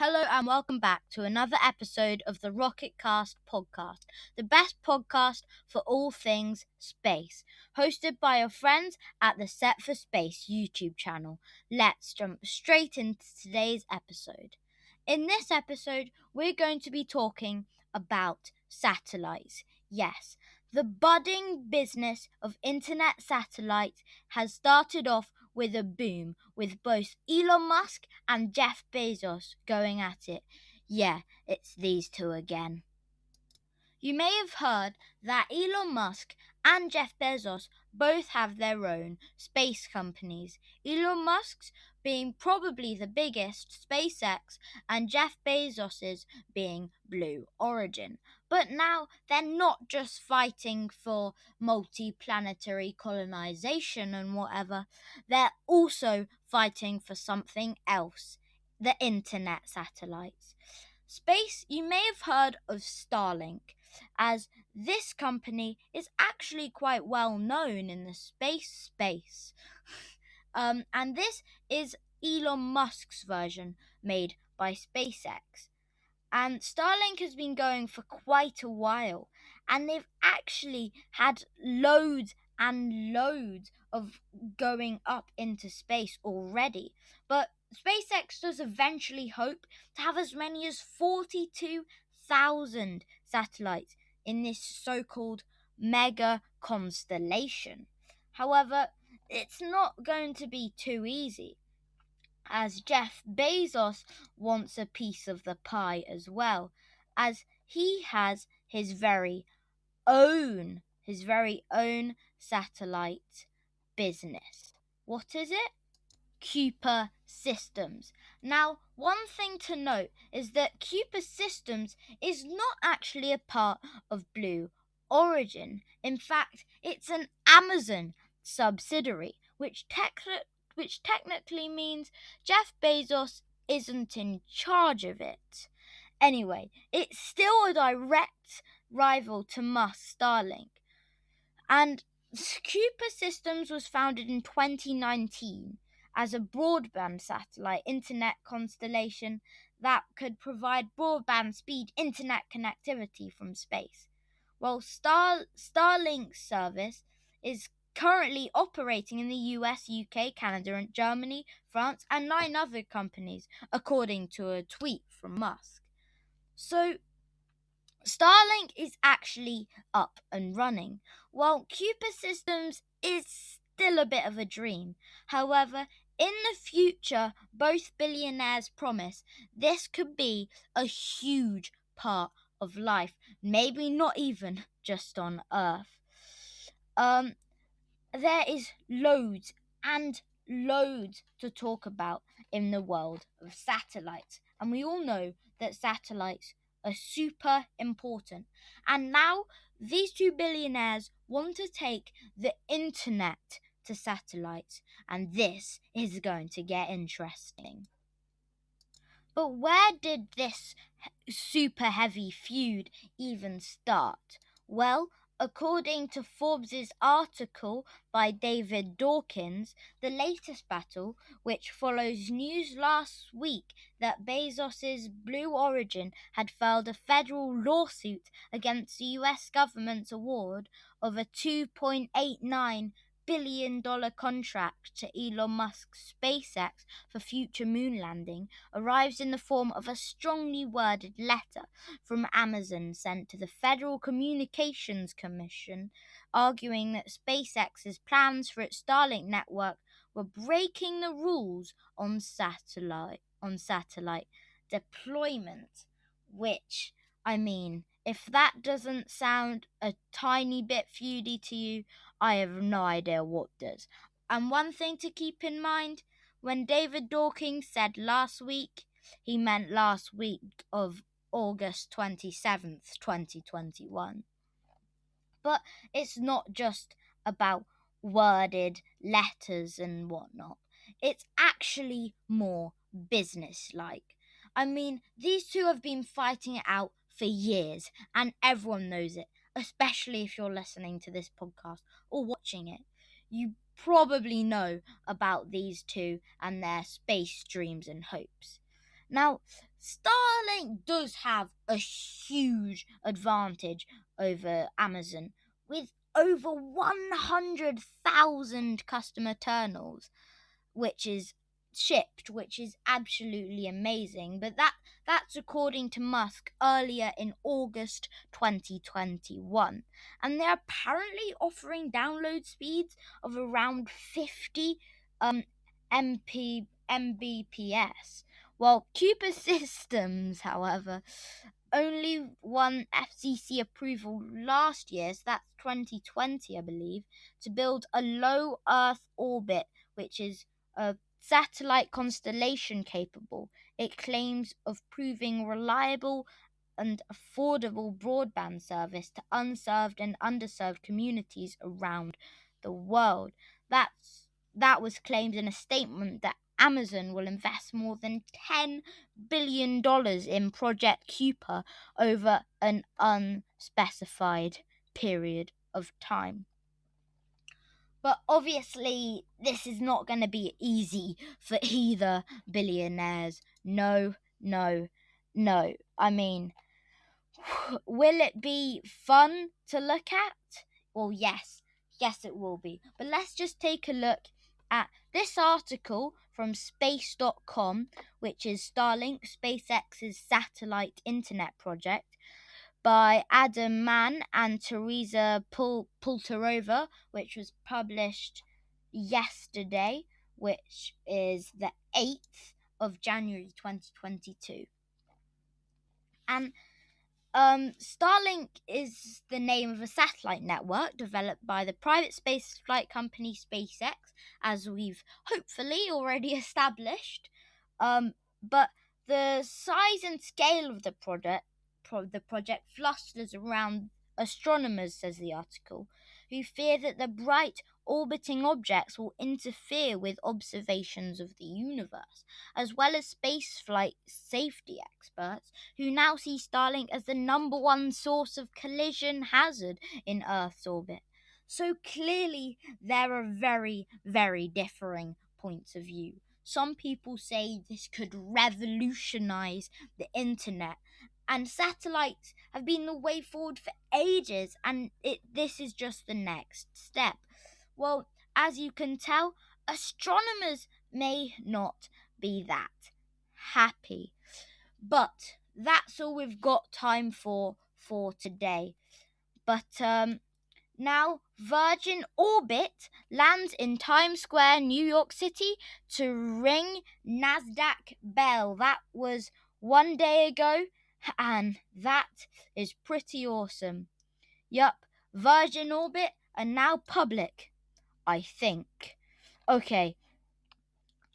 Hello and welcome back to another episode of the Rocketcast podcast, the best podcast for all things space, hosted by your friends at the Set for Space YouTube channel. Let's jump straight into today's episode. In this episode, we're going to be talking about satellites. Yes, the budding business of internet satellites has started off with a boom, with both Elon Musk and Jeff Bezos going at it. Yeah, it's these two again. You may have heard that Elon Musk and Jeff Bezos both have their own space companies. Elon Musk's being probably the biggest, SpaceX, and Jeff Bezos's being Blue Origin. But now they're not just fighting for multi-planetary colonization and whatever, they're also fighting for something else, the internet satellites. Space, you may have heard of Starlink, as this company is actually quite well known in the space. And this is Elon Musk's version made by SpaceX. And Starlink has been going for quite a while, and they've actually had loads and loads of going up into space already. But SpaceX does eventually hope to have as many as 42,000 satellites in this so-called mega constellation. However, it's not going to be too easy, as Jeff Bezos wants a piece of the pie as well, as he has his very own satellite business. What is it? Kuiper Systems. Now, one thing to note is that Kuiper Systems is not actually a part of Blue Origin. In fact, it's an Amazon subsidiary, which technically means Jeff Bezos isn't in charge of it. Anyway, it's still a direct rival to Musk's Starlink. And Kuiper Systems was founded in 2019 as a broadband satellite internet constellation that could provide broadband speed internet connectivity from space. While Starlink's service is currently operating in the US, UK, Canada, and Germany, France, and 9 other companies, according to a tweet from Musk. So, Starlink is actually up and running, while Kuiper Systems is still a bit of a dream. However, in the future, both billionaires promise this could be a huge part of life, maybe not even just on Earth. There is loads and loads to talk about in the world of satellites, and we all know that satellites are super important. And now these two billionaires want to take the internet to satellites, and this is going to get interesting. But where did this super heavy feud even start? Well, according to Forbes' article by David Dawkins, the latest battle, which follows news last week that Bezos' Blue Origin had filed a federal lawsuit against the US government's award of a $2.89 billion contract to Elon Musk's SpaceX for future moon landing, arrives in the form of a strongly worded letter from Amazon sent to the Federal Communications Commission, arguing that SpaceX's plans for its Starlink network were breaking the rules on satellite deployment, which, I mean, if that doesn't sound a tiny bit feudy to you, I have no idea what does. And one thing to keep in mind, when David Dawkins said last week, he meant last week of August 27th, 2021. But it's not just about worded letters and whatnot. It's actually more business-like. I mean, these two have been fighting it out for years, and everyone knows it, especially if you're listening to this podcast or watching it. You probably know about these two and their space dreams and hopes. Now, Starlink does have a huge advantage over Amazon, with over 100,000 customer terminals, which is absolutely amazing. But that's according to Musk earlier in August 2021, and they're apparently offering download speeds of around 50 Mbps. While Kuiper Systems, however, only won FCC approval last year, so that's 2020, I believe, to build a low Earth orbit, which is a satellite constellation capable. It claims of proving reliable and affordable broadband service to unserved and underserved communities around the world. That was claimed in a statement that Amazon will invest more than $10 billion in Project Kuiper over an unspecified period of time. But obviously, this is not going to be easy for either billionaires. No, no, no. I mean, will it be fun to look at? Well, yes, it will be. But let's just take a look at this article from space.com, which is Starlink, SpaceX's satellite internet project, by Adam Mann and Teresa Pulterova, which was published yesterday, which is the 8th of January 2022. And Starlink is the name of a satellite network developed by the private space flight company SpaceX, as we've hopefully already established. But the size and scale of the project flusters around astronomers, says the article, who fear that the bright orbiting objects will interfere with observations of the universe, as well as spaceflight safety experts who now see Starlink as the number one source of collision hazard in Earth's orbit. So clearly there are very, very differing points of view. Some people say this could revolutionize the internet, and satellites have been the way forward for ages, and this is just the next step. Well, as you can tell, astronomers may not be that happy. But that's all we've got time for today. But now Virgin Orbit lands in Times Square, New York City to ring Nasdaq bell. That was one day ago, and that is pretty awesome. Yup, Virgin Orbit are now public, I think. Okay,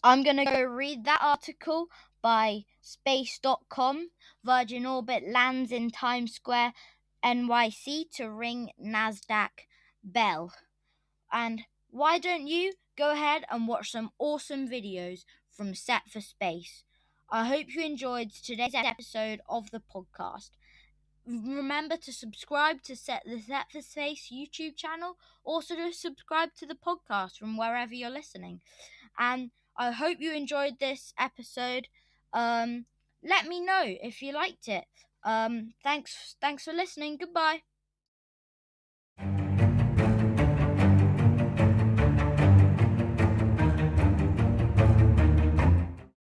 I'm going to go read that article by space.com. Virgin Orbit lands in Times Square, NYC to ring Nasdaq bell. And why don't you go ahead and watch some awesome videos from Set for Space. I hope you enjoyed today's episode of the podcast. Remember to subscribe to the Set for Space YouTube channel. Also to subscribe to the podcast from wherever you're listening. And I hope you enjoyed this episode. Let me know if you liked it. Thanks for listening. Goodbye.